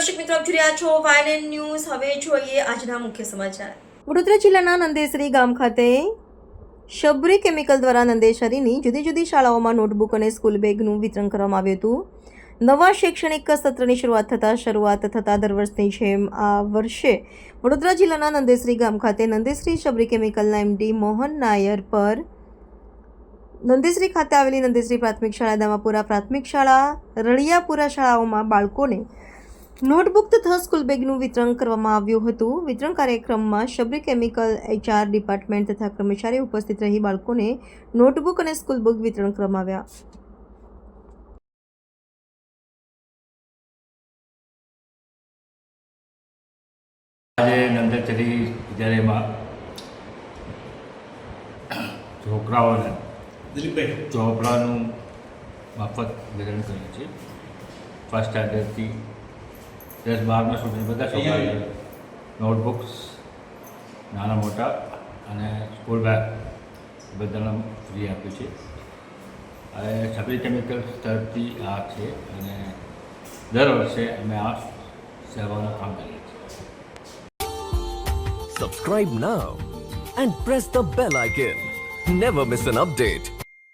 દર્શક મિત્રો, આપ જોઈ રહ્યા છો વાયએનએન ન્યૂઝ. હવે જોઈએ આજના મુખ્ય સમાચાર. વડોદરા જિલ્લાના નંદેસરી ગામ ખાતે શબરી કેમિકલ દ્વારા નંદેસરીની જુદી જુદી શાળાઓમાં નોટબુક અને સ્કૂલ બેગનું વિતરણ કરવામાં આવ્યું હતું. નવા શૈક્ષણિક સત્રની શરૂઆત થતાં દર વર્ષની જેમ આ વર્ષે વડોદરા જિલ્લાના નંદેસરી ગામ ખાતે નંદેસરી શબરી કેમિકલના એમડી મોહન નાયર પર નંદેસરી ખાતે આવેલી નંદેસરી પ્રાથમિક શાળા, દામાપુરા પ્રાથમિક શાળા, રળિયાપુરા શાળાઓમાં બાળકોને નોટબુક તથા સ્કૂલ બેગનું વિતરણ કરવામાં આવ્યું હતું. વિતરણ કાર્યક્રમમાં શબરી કેમિકલ HR ડિપાર્ટમેન્ટ તથા કર્મચારીઓ ઉપસ્થિત રહી બાળકોને નોટબુક અને સ્કૂલ બેગ વિતરણ કરવામાં આવ્યા. આજે નંદેસરી વિદ્યાલયમાં છોકરાઓને ચોપડાનું મફત વિતરણ કર્યું છે. ફર્સ્ટ સ્ટાન્ડર્ડથી 10-12 સુધી બધા છોકરાઓને નોટબુક્સ નાના મોટા અને સ્કૂલ બેગ બધાને ફ્રી આપ્યું છે. હવે શબરી કેમિકલ તરફથી આ છે અને દર વર્ષે અમે આ સેવાનું કામ કરીએ છીએ. Subscribe now and press the bell icon. Never miss an update.